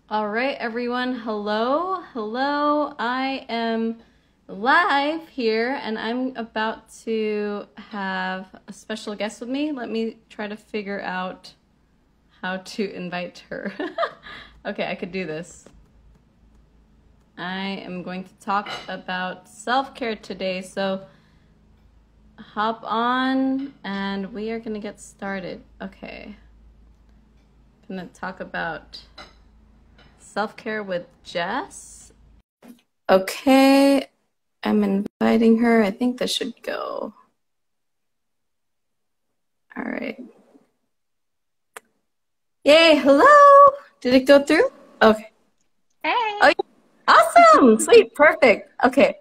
All right, everyone. Hello. Hello. I am live here and I'm about to have a special guest with me. Let me try to figure out how to invite her. Okay, I could do this. I am going to talk about self-care today. So hop on and we are going to get started. Okay. I'm going to talk about self-care with Jess. Okay, I'm inviting her. I think this should go. All right. Yay, hello. Did it go through? Okay. Hey. Oh, yeah. Awesome. Sweet. Perfect. Okay,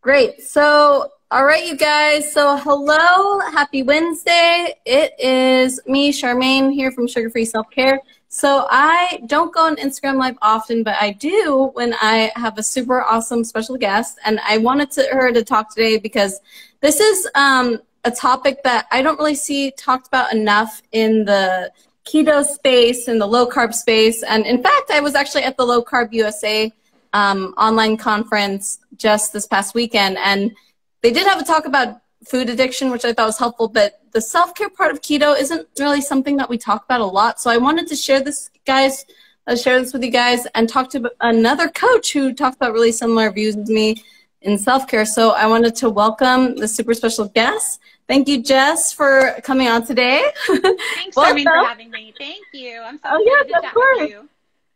great. So, all right, you guys. So, hello. Happy Wednesday. It is me, Charmaine, here from Sugar Free Self Care. So I don't go on Instagram Live often, but I do when I have a super awesome special guest. And I wanted her to talk today because this is a topic that I don't really see talked about enough in the keto space and the low carb space. And in fact, I was actually at the Low Carb USA online conference just this past weekend. And they did have a talk about food addiction, which I thought was helpful, but the self-care part of keto isn't really something that we talk about a lot. So I wanted to share this, guys, share this with you guys and talk to another coach who talked about really similar views as me in self-care. So I wanted to welcome the super special guest. Thank you, Jess, for coming on today. Thanks, Charmaine, for having me. Thank you. I'm so excited to chat with you.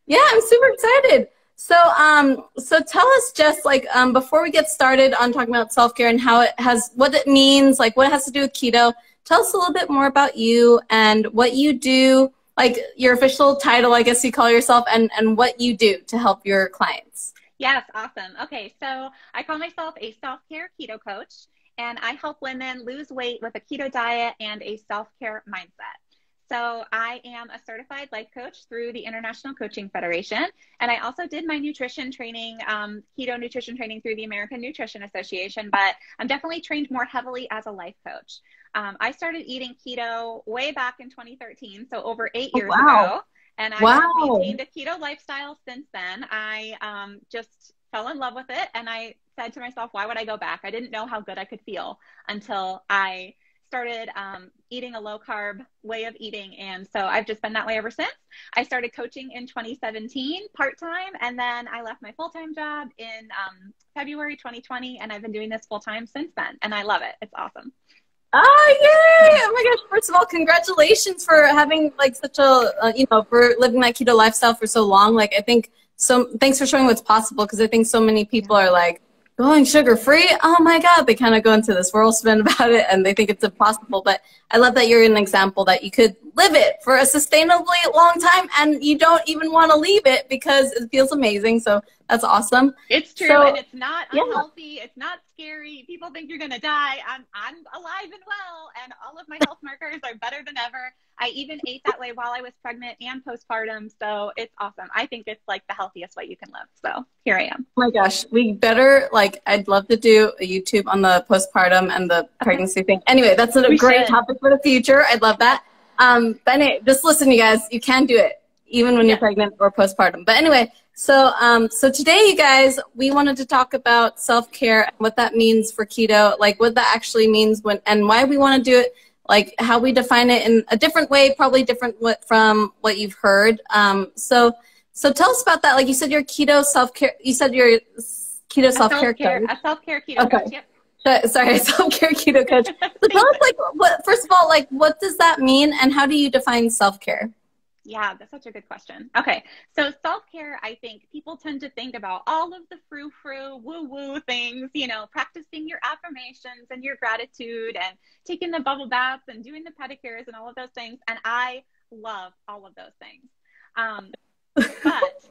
Yeah, I'm super excited. So, so tell us, Jess, like, before we get started on talking about self-care and how it has, what it means, like what it has to do with keto, tell us a little bit more about you and what you do, like your official title, I guess you call yourself, and what you do to help your clients. Yes, awesome. Okay, so I call myself a self-care keto coach, and I help women lose weight with a keto diet and a self-care mindset. So I am a certified life coach through the International Coaching Federation. And I also did my nutrition training, keto nutrition training through the American Nutrition Association, but I'm definitely trained more heavily as a life coach. I started eating keto way back in 2013, so over 8 years ago. And I have maintained a keto lifestyle since then. I just fell in love with it. And I said to myself, why would I go back? I didn't know how good I could feel until I started eating a low carb way of eating. And so I've just been that way ever since. I started coaching in 2017 part-time, and then I left my full-time job in February 2020, and I've been doing this full-time since then, and I love it. It's awesome. Oh, yay! Oh my gosh, first of all, congratulations for having like such a, you know, for living that keto lifestyle for so long. Like, I think thanks for showing what's possible, because I think so many people are like, going sugar-free? Oh my God, they kind of go into this whirlwind about it and they think it's impossible. But I love that you're an example that you could live it for a sustainably long time and you don't even want to leave it because it feels amazing. So that's awesome. It's true, and it's not unhealthy. It's not scary. People think you're going to die. I'm alive and well, and all of my health markers are better than ever. I even ate that way while I was pregnant and postpartum, so it's awesome. I think it's like the healthiest way you can live. So here I am. Oh my gosh, we better, like, I'd love to do a YouTube on the postpartum and the pregnancy thing. Anyway, that's a great topic for the future. I'd love that. But anyway, just listen, you guys, you can do it even when you're pregnant or postpartum. But anyway, so today, you guys, we wanted to talk about self-care and what that means for keto, like what that actually means and why we want to do it, like how we define it in a different way, probably different from what you've heard. So tell us about that. Like you said, you're keto self-care. You said you're keto self-care coach. A self-care keto coach. Yep. Sorry, self-care keto coach. So tell us, like, first of all, like, what does that mean, and how do you define self-care? Yeah, that's such a good question. Okay, so self-care, I think people tend to think about all of the frou-frou, woo-woo things, you know, practicing your affirmations and your gratitude and taking the bubble baths and doing the pedicures and all of those things. And I love all of those things. But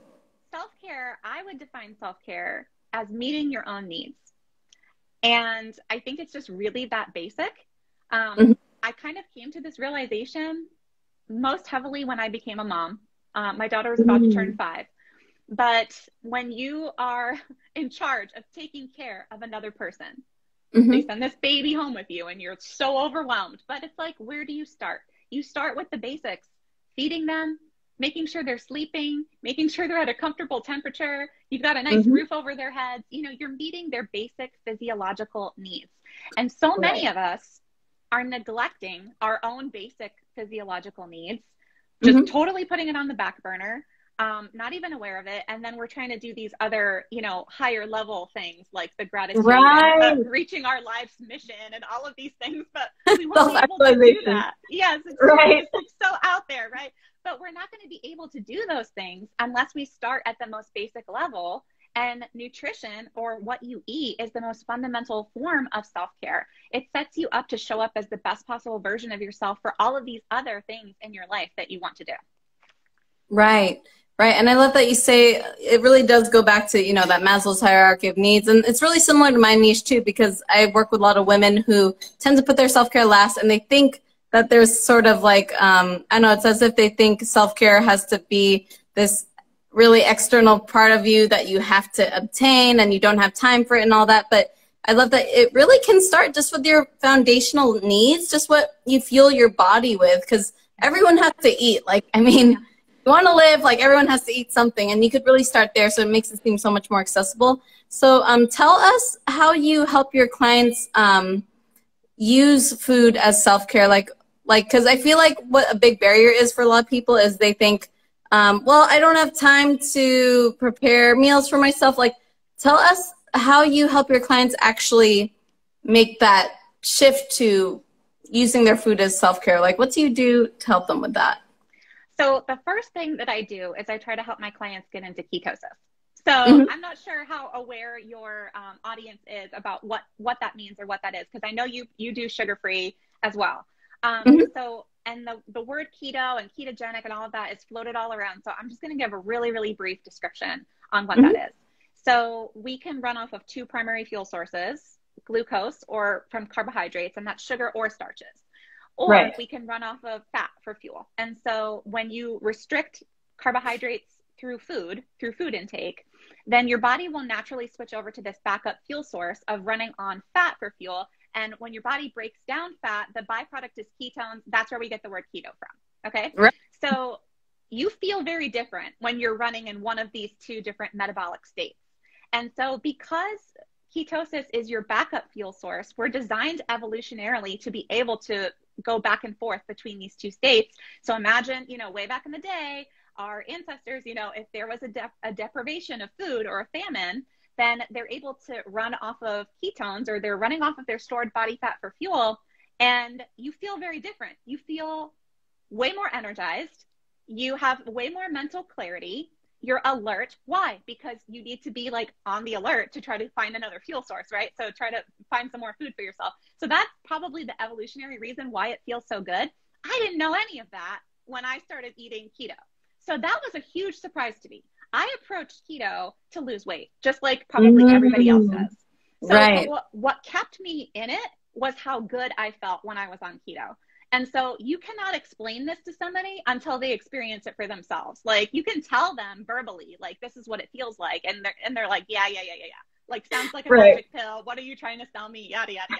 self-care, I would define self-care as meeting your own needs. And I think it's just really that basic. I kind of came to this realization most heavily when I became a mom. My daughter was about to turn 5. But when you are in charge of taking care of another person, they send this baby home with you and you're so overwhelmed. But it's like, where do you start? You start with the basics, feeding them, making sure they're sleeping, making sure they're at a comfortable temperature, you've got a nice roof over their heads, you know, you're meeting their basic physiological needs. And so many of us are neglecting our own basic physiological needs, just totally putting it on the back burner, not even aware of it. And then we're trying to do these other, you know, higher level things like the gratitude, and, reaching our life's mission and all of these things, but we won't be able to do that. Yes, it's so out there, right? But we're not going to be able to do those things unless we start at the most basic level. And nutrition, or what you eat, is the most fundamental form of self-care. It sets you up to show up as the best possible version of yourself for all of these other things in your life that you want to do. Right. Right. And I love that you say it really does go back to, you know, that Maslow's hierarchy of needs. And it's really similar to my niche too, because I work with a lot of women who tend to put their self-care last, and they think that there's sort of like, I know it's as if they think self-care has to be this really external part of you that you have to obtain and you don't have time for it and all that. But I love that it really can start just with your foundational needs, just what you fuel your body with, because everyone has to eat. Like, I mean, you want to live, like everyone has to eat something, and you could really start there. So it makes it seem so much more accessible. So tell us how you help your clients use food as self-care. Like, because I feel like what a big barrier is for a lot of people is they think, well, I don't have time to prepare meals for myself. Like, tell us how you help your clients actually make that shift to using their food as self-care. Like, what do you do to help them with that? So the first thing that I do is I try to help my clients get into ketosis. So I'm not sure how aware your audience is about what that means or what that is, because I know you do sugar-free as well. So, and the word keto and ketogenic and all of that is floated all around. So I'm just going to give a really, really brief description on what that is. So we can run off of two primary fuel sources, glucose or from carbohydrates, and that's sugar or starches. Or we can run off of fat for fuel. And so when you restrict carbohydrates through food intake, then your body will naturally switch over to this backup fuel source of running on fat for fuel. And when your body breaks down fat, the byproduct is ketones. That's where we get the word keto from. Okay. So you feel very different when you're running in one of these two different metabolic states. And so because ketosis is your backup fuel source, we're designed evolutionarily to be able to go back and forth between these two states. So imagine, you know, way back in the day, our ancestors, you know, if there was a deprivation of food or a famine, then they're able to run off of ketones, or they're running off of their stored body fat for fuel. And you feel very different. You feel way more energized. You have way more mental clarity. You're alert. Why? Because you need to be like on the alert to try to find another fuel source, right? So try to find some more food for yourself. So that's probably the evolutionary reason why it feels so good. I didn't know any of that when I started eating keto. So that was a huge surprise to me. I approached keto to lose weight, just like probably everybody else does. So what kept me in it was how good I felt when I was on keto. And so you cannot explain this to somebody until they experience it for themselves. Like, you can tell them verbally, like, this is what it feels like. And they're like, yeah. Like, sounds like a magic pill. What are you trying to sell me? Yada, yada,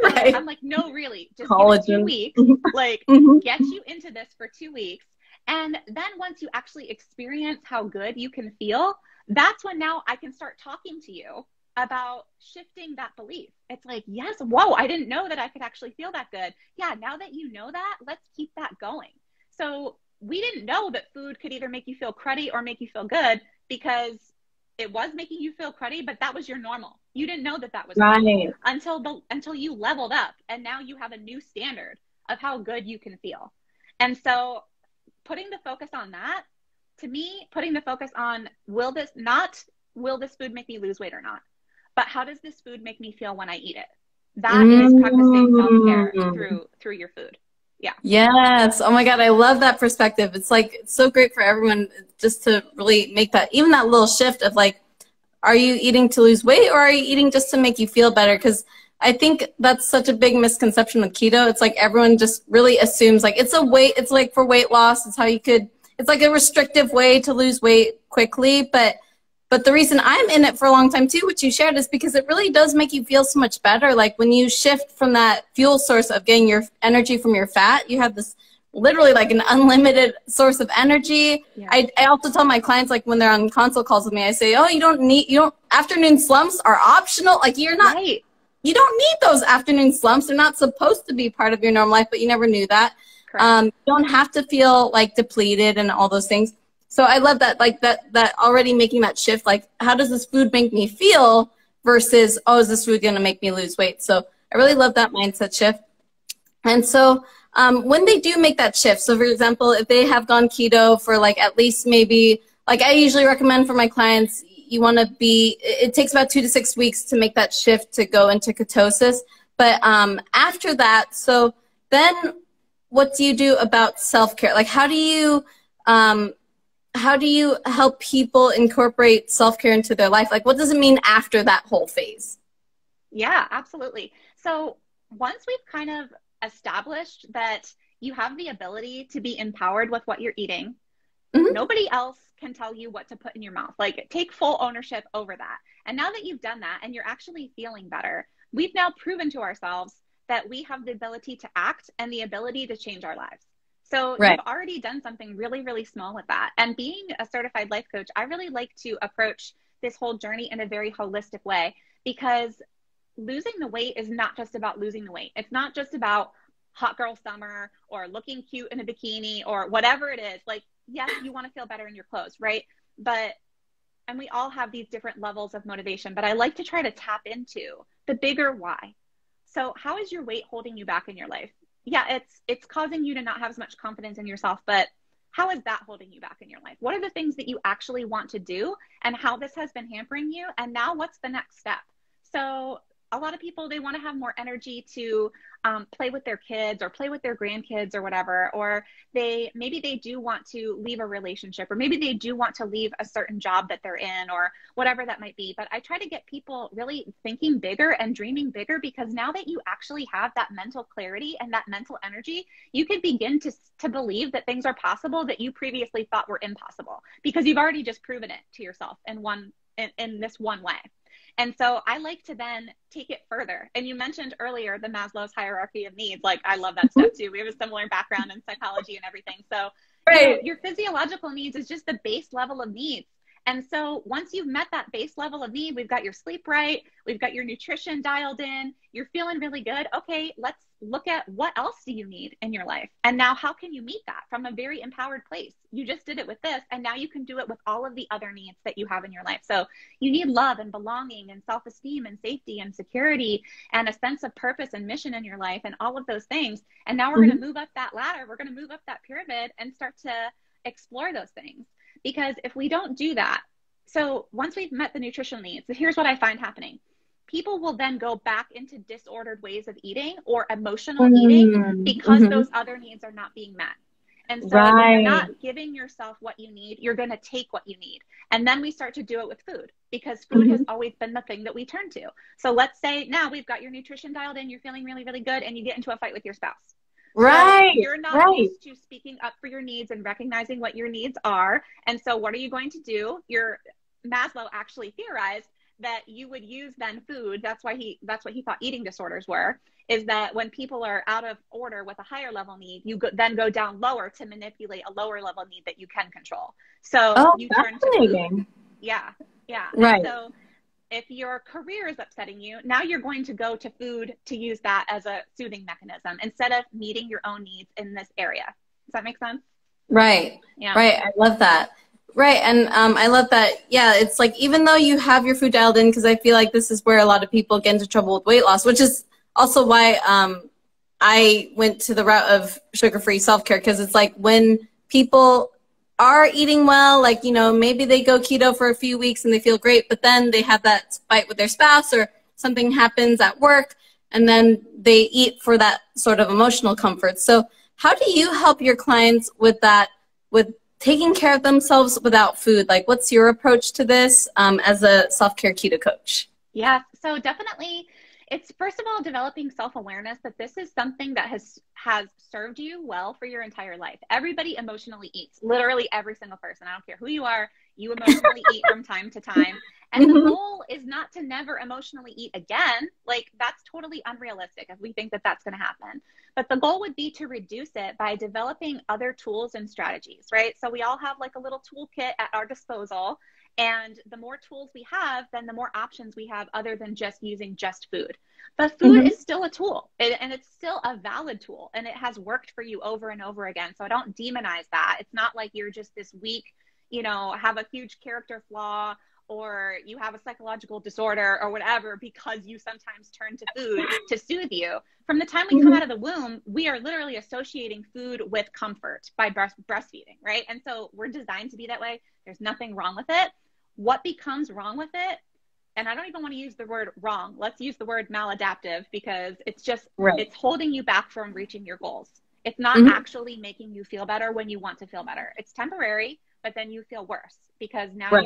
yada. So I'm like, no, really, just give it 2 weeks. Like, get you into this for 2 weeks. And then once you actually experience how good you can feel, that's when now I can start talking to you about shifting that belief. It's like, yes, whoa, I didn't know that I could actually feel that good. Yeah, now that you know that, let's keep that going. So we didn't know that food could either make you feel cruddy or make you feel good, because it was making you feel cruddy, but that was your normal. You didn't know that that was normal until you leveled up, and now you have a new standard of how good you can feel. And so putting the focus on that, to me, putting the focus on will this food make me lose weight or not, but how does this food make me feel when I eat it? That is practicing self-care through your food. Yeah. Yes. Oh my God. I love that perspective. It's like, it's so great for everyone just to really make that, even that little shift of like, are you eating to lose weight, or are you eating just to make you feel better? Because I think that's such a big misconception with keto. It's like everyone just really assumes like it's like for weight loss. It's how you could, it's like a restrictive way to lose weight quickly. But the reason I'm in it for a long time too, which you shared, is because it really does make you feel so much better. Like when you shift from that fuel source of getting your energy from your fat, you have this literally like an unlimited source of energy. Yeah. I also tell my clients, like when they're on consult calls with me, I say, oh, afternoon slumps are optional. Like you don't need those afternoon slumps. They're not supposed to be part of your normal life, but you never knew that. You don't have to feel like depleted and all those things. So I love that, like that already making that shift. Like, how does this food make me feel versus, oh, is this food going to make me lose weight? So I really love that mindset shift. And so when they do make that shift, so for example, if they have gone keto for like at least maybe, like I usually recommend for my clients, you want to be, it takes about 2 to 6 weeks to make that shift to go into ketosis. But after that, so then what do you do about self-care? Like how do you help people incorporate self-care into their life? Like what does it mean after that whole phase? Yeah, absolutely. So once we've kind of established that you have the ability to be empowered with what you're eating, nobody else can tell you what to put in your mouth. Like take full ownership over that. And now that you've done that and you're actually feeling better, we've now proven to ourselves that we have the ability to act and the ability to change our lives. So you've already done something really, really small with that. And being a certified life coach, I really like to approach this whole journey in a very holistic way, because losing the weight is not just about losing the weight. It's not just about hot girl summer or looking cute in a bikini or whatever it is. Like, yes, you want to feel better in your clothes, right? And we all have these different levels of motivation, but I like to try to tap into the bigger why. So how is your weight holding you back in your life? Yeah, it's causing you to not have as much confidence in yourself, but how is that holding you back in your life? What are the things that you actually want to do and how this has been hampering you? And now what's the next step? So a lot of people, they want to have more energy to play with their kids or play with their grandkids or whatever, or maybe they do want to leave a relationship, or maybe they do want to leave a certain job that they're in or whatever that might be. But I try to get people really thinking bigger and dreaming bigger, because now that you actually have that mental clarity and that mental energy, you can begin to believe that things are possible that you previously thought were impossible, because you've already just proven it to yourself in this one way. And so I like to then take it further. And you mentioned earlier the Maslow's hierarchy of needs. Like, I love that stuff too. We have a similar background in psychology and everything. So your physiological needs is just the base level of needs. And so once you've met that base level of need, we've got your sleep right, we've got your nutrition dialed in, you're feeling really good. Okay, let's look at what else do you need in your life? And now how can you meet that from a very empowered place? You just did it with this, and now you can do it with all of the other needs that you have in your life. So you need love and belonging and self-esteem and safety and security and a sense of purpose and mission in your life and all of those things. And now we're going to move up that ladder. We're going to move up that pyramid and start to explore those things. Because if we don't do that, so once we've met the nutritional needs, here's what I find happening. People will then go back into disordered ways of eating or emotional eating because those other needs are not being met. And so when you're not giving yourself what you need, you're going to take what you need. And then we start to do it with food, because food has always been the thing that we turn to. So let's say now we've got your nutrition dialed in, you're feeling really, really good, and you get into a fight with your spouse. So you're not used to speaking up for your needs and recognizing what your needs are. And so what are you going to do? Maslow actually theorized that you would use then food. That's what he thought eating disorders were, is that when people are out of order with a higher level need, you then go down lower to manipulate a lower level need that you can control. So you turn to food. Yeah. Right. And so if your career is upsetting you, now you're going to go to food to use that as a soothing mechanism instead of meeting your own needs in this area. Does that make sense? Right. Yeah. Right. I love that. Right. And I love that. Yeah. It's like, even though you have your food dialed in, because I feel like this is where a lot of people get into trouble with weight loss, which is also why I went to the route of sugar-free self-care, because it's like when people are eating well, like, you know, maybe they go keto for a few weeks and they feel great, but then they have that fight with their spouse or something happens at work, and then they eat for that sort of emotional comfort. So how do you help your clients with that, with taking care of themselves without food? Like, what's your approach to this as a self-care keto coach? Yeah, so definitely it's, first of all, developing self-awareness that this is something that has served you well for your entire life. Everybody emotionally eats, literally every single person. I don't care who you are, you emotionally eat from time to time. And the goal is not to never emotionally eat again. Like, that's totally unrealistic if we think that that's going to happen. But the goal would be to reduce it by developing other tools and strategies, right? So we all have like a little toolkit at our disposal. And the more tools we have, then the more options we have other than just using just food. But food is still a tool, and it's still a valid tool, and it has worked for you over and over again. So I don't demonize that. It's not like you're just this weak, you know, have a huge character flaw, or you have a psychological disorder or whatever, because you sometimes turn to food to soothe you. From the time we come out of the womb, we are literally associating food with comfort by breastfeeding, right? And so we're designed to be that way. There's nothing wrong with it. What becomes wrong with it, and I don't even want to use the word wrong, let's use the word maladaptive, because it's just, it's holding you back from reaching your goals. It's not actually making you feel better when you want to feel better. It's temporary, but then you feel worse because now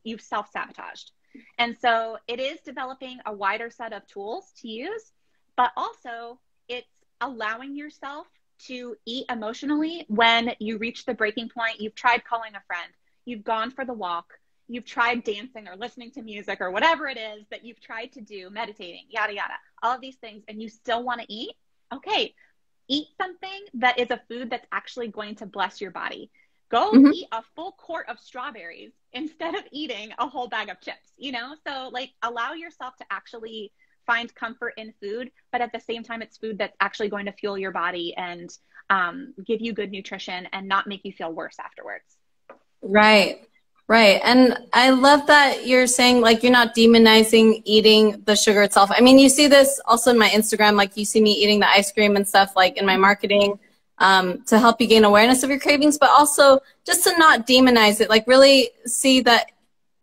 you've self-sabotaged. And so it is developing a wider set of tools to use, but also it's allowing yourself to eat emotionally when you reach the breaking point. You've tried calling a friend, you've gone for the walk, you've tried dancing or listening to music or whatever it is that you've tried to do, meditating, yada, yada, all of these things, and you still want to eat. Okay, eat something that is a food that's actually going to bless your body. Go eat a full quart of strawberries instead of eating a whole bag of chips, you know? So like, allow yourself to actually find comfort in food, but at the same time, it's food that's actually going to fuel your body and give you good nutrition and not make you feel worse afterwards. Right. Right. And I love that you're saying, like, you're not demonizing eating the sugar itself. I mean, you see this also in my Instagram, like you see me eating the ice cream and stuff, like in my marketing, to help you gain awareness of your cravings, but also just to not demonize it, like really see that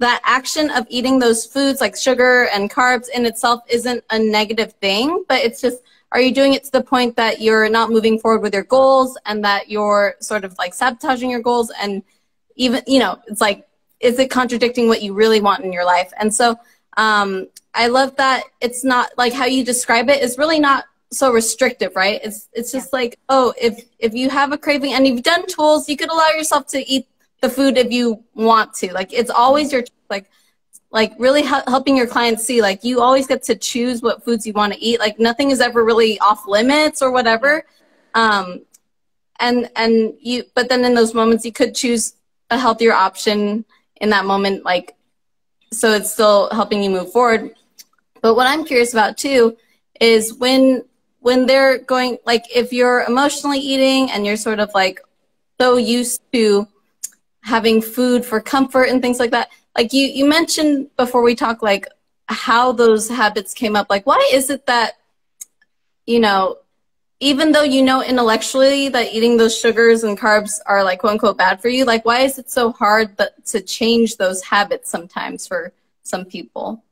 that action of eating those foods like sugar and carbs in itself isn't a negative thing, but it's just, are you doing it to the point that you're not moving forward with your goals and that you're sort of like sabotaging your goals? And even, you know, it's like, is it contradicting what you really want in your life? And so I love that it's not like how you describe it is really not so restrictive, right? It's just like, oh, if you have a craving and you've done tools, you could allow yourself to eat the food if you want to. Like, it's always your, like really helping your clients see, like, you always get to choose what foods you want to eat. Like, nothing is ever really off limits or whatever. And you, but then in those moments you could choose a healthier option in that moment, like, so it's still helping you move forward. But what I'm curious about too is when they're going, like, if you're emotionally eating and you're sort of like so used to having food for comfort and things like that, like you mentioned before we talked, like how those habits came up. Like, why is it that, you know, even though you know intellectually that eating those sugars and carbs are like quote unquote bad for you, like why is it so hard to change those habits sometimes for some people?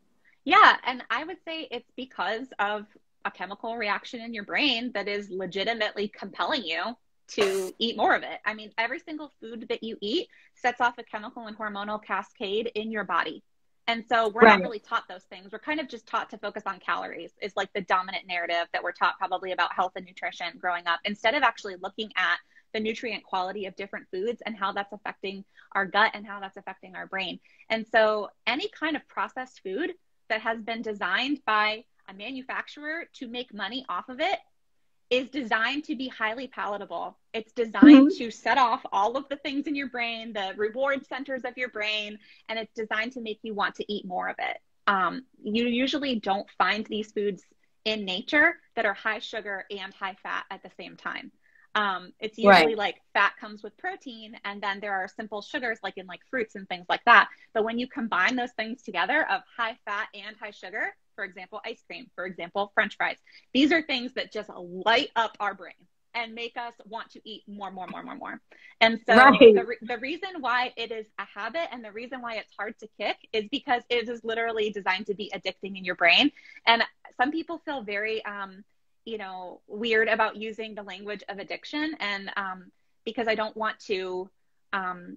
Yeah, and I would say it's because of a chemical reaction in your brain that is legitimately compelling you to eat more of it. I mean, every single food that you eat sets off a chemical and hormonal cascade in your body. And so we're not really taught those things. We're kind of just taught to focus on calories. It's like the dominant narrative that we're taught probably about health and nutrition growing up, instead of actually looking at the nutrient quality of different foods and how that's affecting our gut and how that's affecting our brain. And so any kind of processed food that has been designed by a manufacturer to make money off of it is designed to be highly palatable. It's designed to set off all of the things in your brain, the reward centers of your brain, and it's designed to make you want to eat more of it. You usually don't find these foods in nature that are high sugar and high fat at the same time. It's usually like fat comes with protein, and then there are simple sugars like in like fruits and things like that. But when you combine those things together of high fat and high sugar, for example, ice cream, for example, French fries, these are things that just light up our brain and make us want to eat more. And so the reason why it is a habit and the reason why it's hard to kick is because it is literally designed to be addicting in your brain. And some people feel very, you know, weird about using the language of addiction, and because I don't want to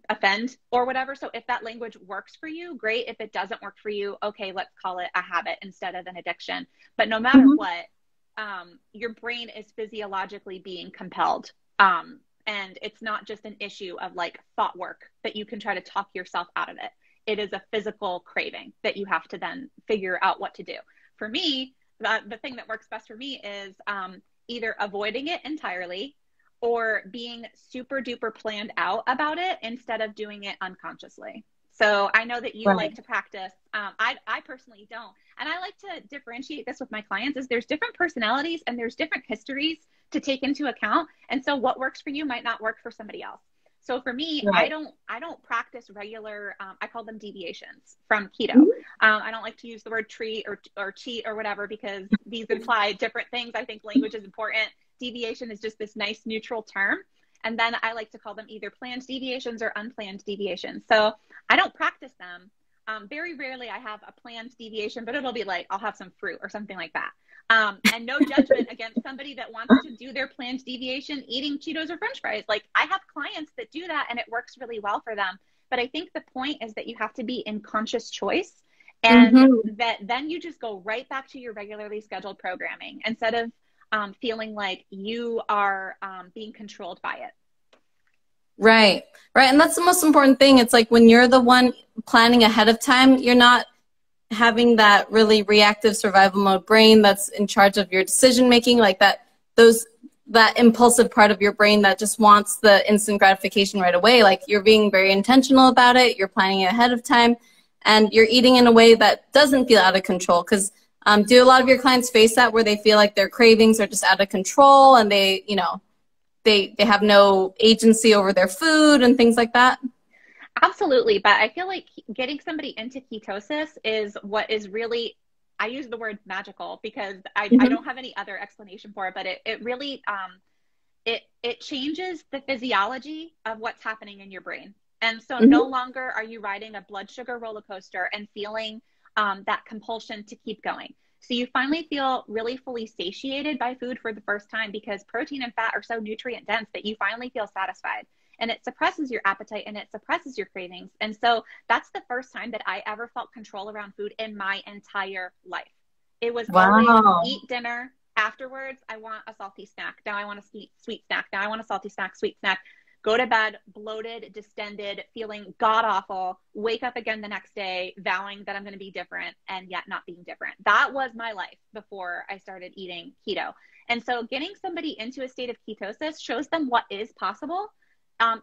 offend or whatever. So if that language works for you, great. If it doesn't work for you, okay, let's call it a habit instead of an addiction. But no matter what, your brain is physiologically being compelled. And it's not just an issue of like thought work that you can try to talk yourself out of it. it is a physical craving that you have to then figure out what to do. For me, the thing that works best for me is either avoiding it entirely or being super duper planned out about it instead of doing it unconsciously. So I know that you like to practice. I personally don't. And I like to differentiate this with my clients is there's different personalities and there's different histories to take into account. And so what works for you might not work for somebody else. So for me, I don't practice regular, I call them deviations from keto. I don't like to use the word treat or cheat or whatever, because these imply different things. I think language is important. Deviation is just this nice neutral term. And then I like to call them either planned deviations or unplanned deviations. So I don't practice them. Very rarely I have a planned deviation, but it'll be like, I'll have some fruit or something like that. And no judgment against somebody that wants to do their planned deviation, eating Cheetos or French fries. Like I have clients that do that and it works really well for them. But I think the point is that you have to be in conscious choice, and that then you just go right back to your regularly scheduled programming instead of feeling like you are being controlled by it. Right. And that's the most important thing. It's like when you're the one planning ahead of time, you're not having that really reactive survival mode brain that's in charge of your decision making, like that impulsive part of your brain that just wants the instant gratification right away. Like you're being very intentional about it, you're planning it ahead of time, and you're eating in a way that doesn't feel out of control. Because do a lot of your clients face that, where they feel like their cravings are just out of control and they have no agency over their food and things like that? Absolutely. But I feel like getting somebody into ketosis is what is really, I use the word magical because I don't have any other explanation for it, but it really, it changes the physiology of what's happening in your brain. And so no longer are you riding a blood sugar roller coaster and feeling that compulsion to keep going. So you finally feel really fully satiated by food for the first time, because protein and fat are so nutrient dense that you finally feel satisfied. And it suppresses your appetite and it suppresses your cravings. And so that's the first time that I ever felt control around food in my entire life. It was always eat dinner. Afterwards, I want a salty snack. Now I want a sweet snack. Now I want a salty snack, sweet snack. Go to bed, bloated, distended, feeling god-awful, wake up again the next day, vowing that I'm going to be different and yet not being different. That was my life before I started eating keto. And so getting somebody into a state of ketosis shows them what is possible.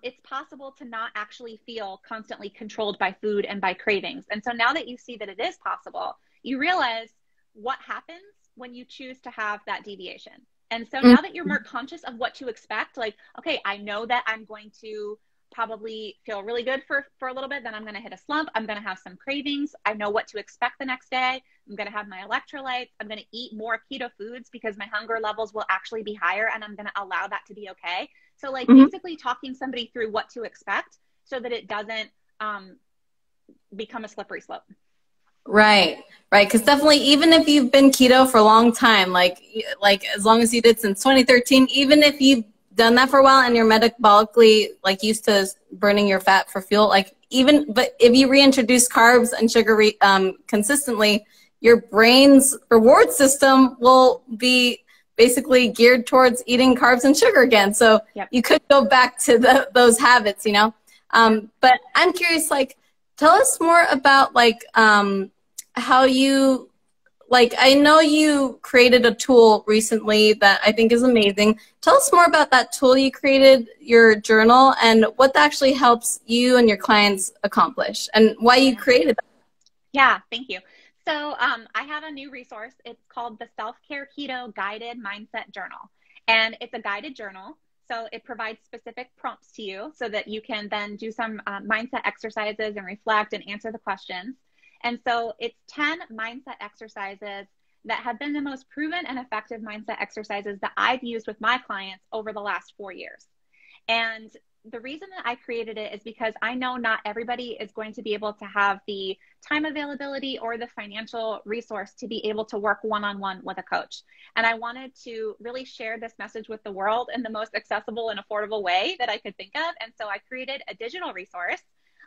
It's possible to not actually feel constantly controlled by food and by cravings. And so now that you see that it is possible, you realize what happens when you choose to have that deviation. And so now that you're more conscious of what to expect, like, okay, I know that I'm going to probably feel really good for a little bit, then I'm going to hit a slump. I'm going to have some cravings. I know what to expect the next day. I'm going to have my electrolytes. I'm going to eat more keto foods because my hunger levels will actually be higher, and I'm going to allow that to be okay. So like basically talking somebody through what to expect so that it doesn't become a slippery slope. Right. Because definitely, even if you've been keto for a long time, like as long as you did since 2013, even if you've done that for a while and you're metabolically like used to burning your fat for fuel, but if you reintroduce carbs and sugar consistently, your brain's reward system will be basically geared towards eating carbs and sugar again. So you could go back to those habits, But I'm curious, tell us more about how you, I know you created a tool recently that I think is amazing. Tell us more about that tool you created, your journal, and what that actually helps you and your clients accomplish, and why you created that. Yeah, thank you. So I have a new resource. It's called the Self-Care Keto Guided Mindset Journal. And it's a guided journal. So it provides specific prompts to you so that you can then do some mindset exercises and reflect and answer the questions. And so it's 10 mindset exercises that have been the most proven and effective mindset exercises that I've used with my clients over the last 4 years. And the reason that I created it is because I know not everybody is going to be able to have the time availability or the financial resource to be able to work one-on-one with a coach. And I wanted to really share this message with the world in the most accessible and affordable way that I could think of. And so I created a digital resource.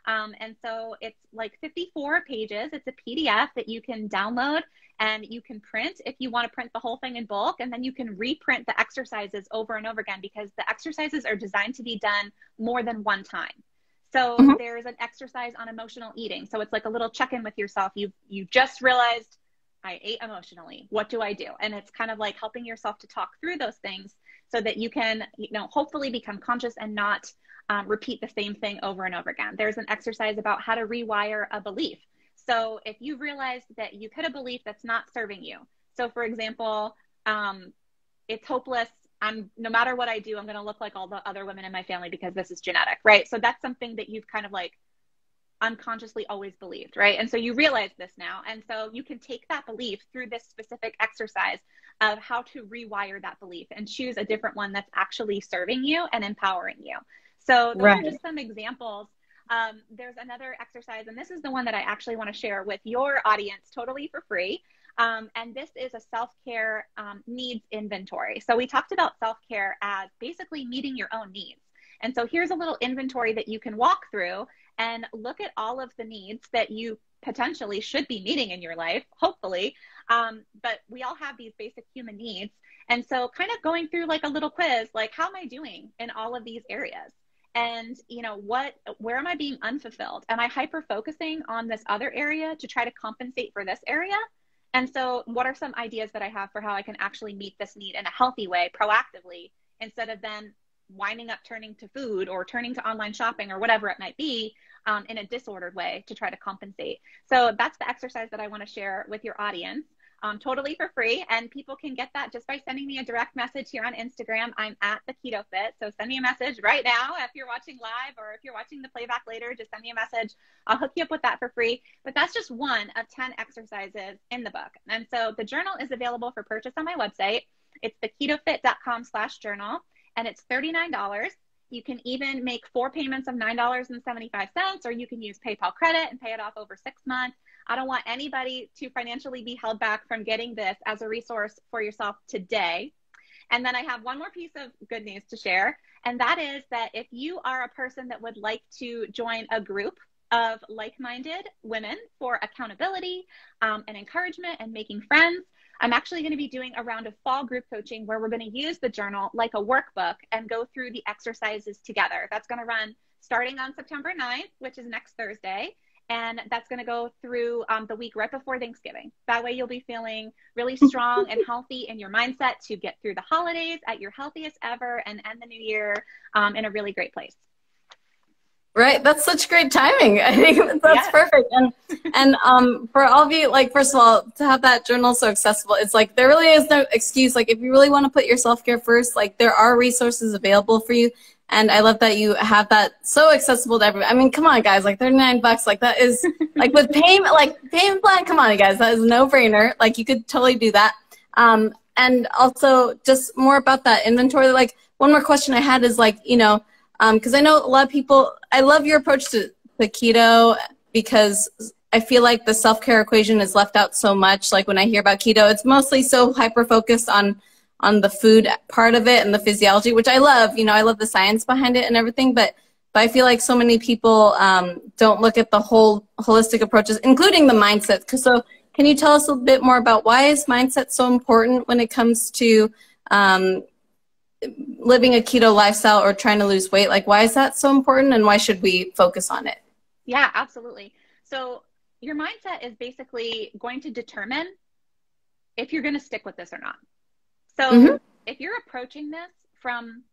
And so it's like 54 pages. It's a PDF that you can download and you can print if you want to print the whole thing in bulk. And then you can reprint the exercises over and over again, because the exercises are designed to be done more than one time. So there's an exercise on emotional eating. So it's like a little check-in with yourself. You just realized I ate emotionally. What do I do? And it's kind of like helping yourself to talk through those things so that you can, hopefully become conscious and not repeat the same thing over and over again. There's an exercise about how to rewire a belief. So if you've realized that you've hit a belief that's not serving you. So for example, it's hopeless. No matter what I do, I'm going to look like all the other women in my family because this is genetic, right? So that's something that you've kind of like unconsciously always believed, right? And so you realize this now. And so you can take that belief through this specific exercise of how to rewire that belief and choose a different one that's actually serving you and empowering you. So those are just some examples. There's another exercise, and this is the one that I actually want to share with your audience totally for free. And this is a self-care needs inventory. So we talked about self-care as basically meeting your own needs. And so here's a little inventory that you can walk through and look at all of the needs that you potentially should be meeting in your life, hopefully. But we all have these basic human needs. And so kind of going through like a little quiz, like how am I doing in all of these areas? And, where am I being unfulfilled? Am I hyper-focusing on this other area to try to compensate for this area? And so what are some ideas that I have for how I can actually meet this need in a healthy way, proactively, instead of then winding up turning to food or turning to online shopping or whatever it might be in a disordered way to try to compensate. So that's the exercise that I want to share with your audience. Totally for free. And people can get that just by sending me a direct message here on Instagram. I'm at the Keto Fit. So send me a message right now if you're watching live, or if you're watching the playback later, just send me a message. I'll hook you up with that for free. But that's just one of 10 exercises in the book. And so the journal is available for purchase on my website. It's theketofit.com/journal, and it's $39. You can even make 4 payments of $9.75, or you can use PayPal credit and pay it off over 6 months. I don't want anybody to financially be held back from getting this as a resource for yourself today. And then I have one more piece of good news to share. And that is that if you are a person that would like to join a group of like-minded women for accountability and encouragement and making friends, I'm actually going to be doing a round of fall group coaching where we're going to use the journal like a workbook and go through the exercises together. That's going to run starting on September 9th, which is next Thursday. And that's going to go through the week right before Thanksgiving. That way you'll be feeling really strong and healthy in your mindset to get through the holidays at your healthiest ever and end the new year in a really great place. Right. That's such great timing. I think that's perfect. And for all of you, like, first of all, to have that journal so accessible, it's like, there really is no excuse. Like, if you really want to put your self-care first, like, there are resources available for you. And I love that you have that so accessible to everyone. I mean, come on, guys, like $39, like that is like with payment plan. Come on, you guys, that is a no-brainer. Like, you could totally do that. And also just more about that inventory. Like, one more question I had is like, because I know a lot of people, I love your approach to keto because I feel like the self-care equation is left out so much. Like, when I hear about keto, it's mostly so hyper-focused on the food part of it and the physiology, which I love. I love the science behind it and everything, but I feel like so many people don't look at the whole holistic approaches, including the mindset. So can you tell us a bit more about why is mindset so important when it comes to living a keto lifestyle or trying to lose weight? Like, why is that so important, and why should we focus on it? Yeah, absolutely. So your mindset is basically going to determine if you're going to stick with this or not. So if you're approaching this from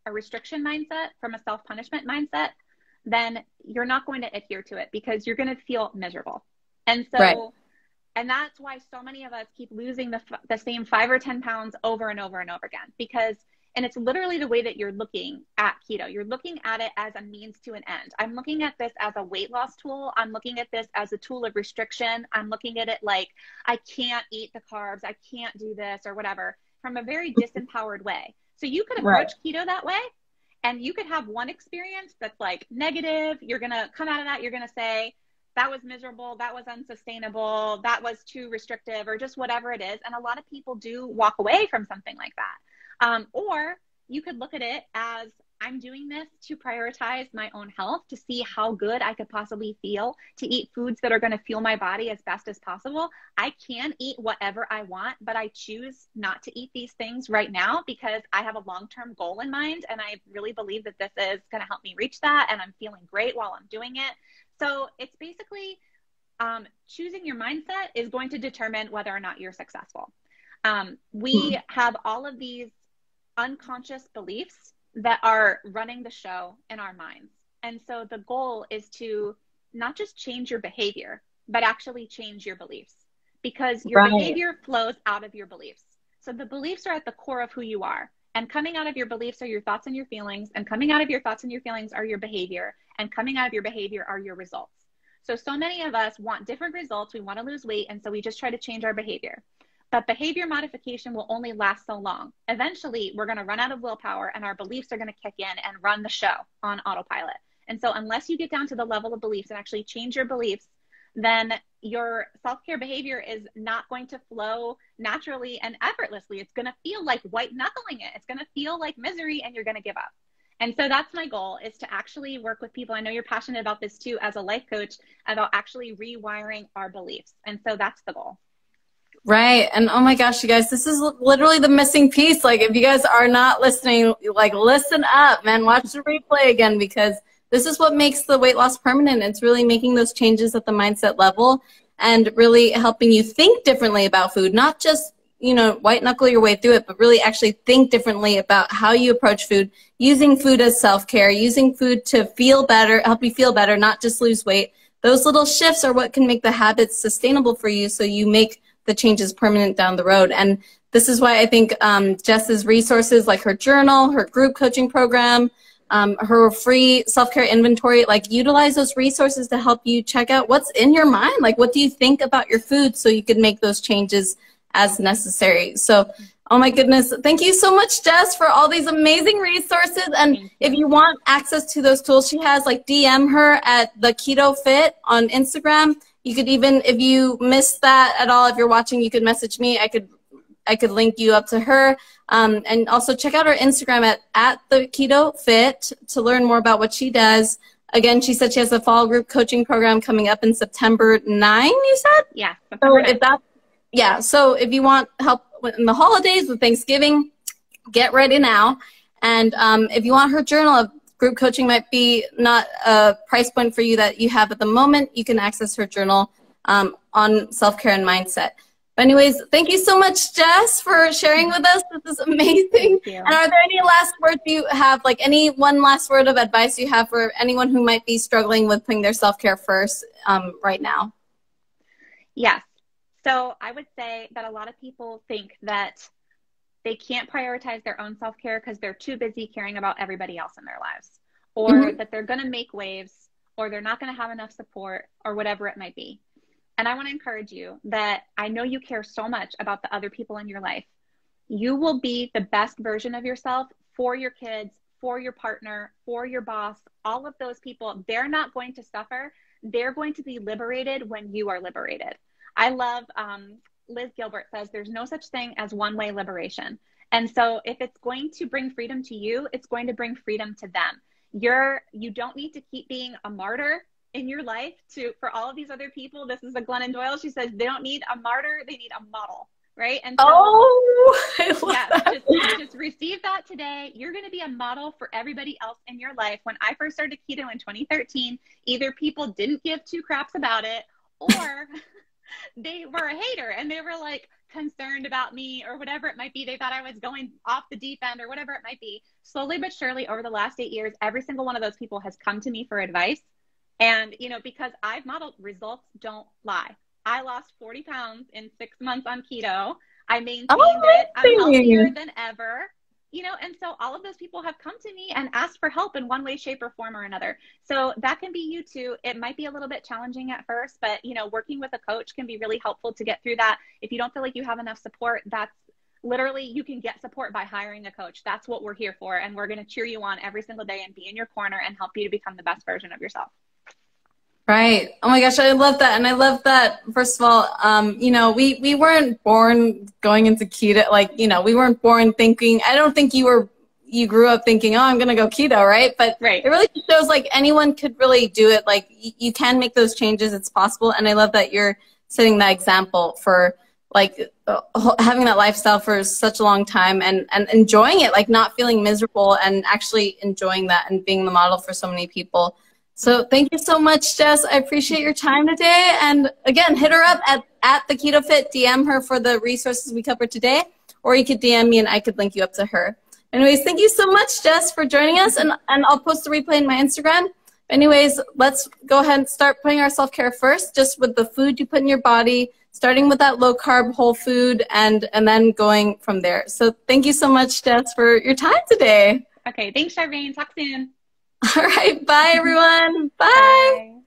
a restriction mindset, from a self-punishment mindset, then you're not going to adhere to it because you're going to feel miserable. And so, and that's why so many of us keep losing the same 5 or 10 pounds over and over and over again, because, and it's literally the way that you're looking at keto. You're looking at it as a means to an end. I'm looking at this as a weight loss tool. I'm looking at this as a tool of restriction. I'm looking at it like, I can't eat the carbs. I can't do this or whatever, from a very disempowered way. So you could approach keto that way, and you could have one experience that's like negative. You're going to come out of that. You're going to say, that was miserable. That was unsustainable. That was too restrictive, or just whatever it is. And a lot of people do walk away from something like that. Or you could look at it as I'm doing this to prioritize my own health, to see how good I could possibly feel, to eat foods that are going to fuel my body as best as possible. I can eat whatever I want, but I choose not to eat these things right now because I have a long-term goal in mind. And I really believe that this is going to help me reach that. And I'm feeling great while I'm doing it. So it's basically choosing your mindset is going to determine whether or not you're successful. We have all of these unconscious beliefs that are running the show in our minds. And so the goal is to not just change your behavior, but actually change your beliefs, because your behavior flows out of your beliefs. So the beliefs are at the core of who you are. And coming out of your beliefs are your thoughts and your feelings. And coming out of your thoughts and your feelings are your behavior. And coming out of your behavior are your results. So many of us want different results. We want to lose weight. And so we just try to change our behavior. But behavior modification will only last so long. Eventually, we're going to run out of willpower and our beliefs are going to kick in and run the show on autopilot. And so unless you get down to the level of beliefs and actually change your beliefs, then your self-care behavior is not going to flow naturally and effortlessly. It's going to feel like white knuckling it. It's going to feel like misery and you're going to give up. And so that's my goal, is to actually work with people. I know you're passionate about this too as a life coach, about actually rewiring our beliefs. And so that's the goal. Right. And oh my gosh, you guys, this is literally the missing piece. Like, if you guys are not listening, like, listen up, man, watch the replay again, because this is what makes the weight loss permanent. It's really making those changes at the mindset level and really helping you think differently about food, not just, you know, white knuckle your way through it, but really actually think differently about how you approach food, using food as self-care, using food to feel better, help you feel better, not just lose weight. Those little shifts are what can make the habits sustainable for you, so you make the changes permanent down the road. And this is why I think Jess's resources, like her journal, her group coaching program, her free self-care inventory, like, utilize those resources to help you check out what's in your mind. Like, what do you think about your food, so you can make those changes as necessary. So, oh my goodness, thank you so much, Jess, for all these amazing resources. And if you want access to those tools she has, like, DM her at the Keto Fit on Instagram. You could even, if you missed that at all, if you're watching, you could message me. I could link you up to her. And also check out her Instagram at the Keto Fit to learn more about what she does. Again, she said she has a fall group coaching program coming up in September 9, you said? Yeah. So if you want help in the holidays with Thanksgiving, get ready now. And if you want her journal, group coaching might be not a price point for you that you have at the moment, you can access her journal on self-care and mindset. But anyways, thank you so much, Jess, for sharing with us. This is amazing. And are there any last words you have, like any one last word of advice you have for anyone who might be struggling with putting their self-care first right now? Yes. So I would say that a lot of people think that they can't prioritize their own self-care because they're too busy caring about everybody else in their lives, or that they're going to make waves, or they're not going to have enough support, or whatever it might be. And I want to encourage you that I know you care so much about the other people in your life. You will be the best version of yourself for your kids, for your partner, for your boss, all of those people. They're not going to suffer. They're going to be liberated when you are liberated. I love, Liz Gilbert says, there's no such thing as one-way liberation. And so if it's going to bring freedom to you, it's going to bring freedom to them. You don't need to keep being a martyr in your life for all of these other people. This is a Glennon Doyle. She says they don't need a martyr, they need a model, right? And so, just receive that today. You're going to be a model for everybody else in your life. When I first started keto in 2013, either people didn't give two craps about it, or they were a hater and they were like concerned about me or whatever it might be. They thought I was going off the deep end or whatever it might be. Slowly but surely over the last 8 years, every single one of those people has come to me for advice. And, you know, because I've modeled, results don't lie. I lost 40 pounds in 6 months on keto. I maintained it. I'm healthier than ever. You know, and so all of those people have come to me and asked for help in one way, shape, or form or another. So that can be you too. It might be a little bit challenging at first, but, you know, working with a coach can be really helpful to get through that. If you don't feel like you have enough support, that's literally, you can get support by hiring a coach. That's what we're here for. And we're going to cheer you on every single day and be in your corner and help you to become the best version of yourself. Right. Oh my gosh, I love that. And I love that, first of all, you know, we weren't born going into keto, like, you know, we weren't born thinking, I don't think you were, you grew up thinking, oh, I'm going to go keto, right? But right. It really shows like anyone could really do it. Like you can make those changes. It's possible. And I love that you're setting that example for like having that lifestyle for such a long time and enjoying it, like not feeling miserable and actually enjoying that and being the model for so many people. So thank you so much, Jess. I appreciate your time today. And again, hit her up at the Keto Fit, DM her for the resources we covered today, or you could DM me and I could link you up to her. Anyways, thank you so much, Jess, for joining us. And I'll post the replay in my Instagram. Anyways, let's go ahead and start putting our self-care first, just with the food you put in your body, starting with that low-carb whole food, and then going from there. So thank you so much, Jess, for your time today. Okay, thanks, Charmaine. Talk soon. All right, bye, everyone. Bye. Bye.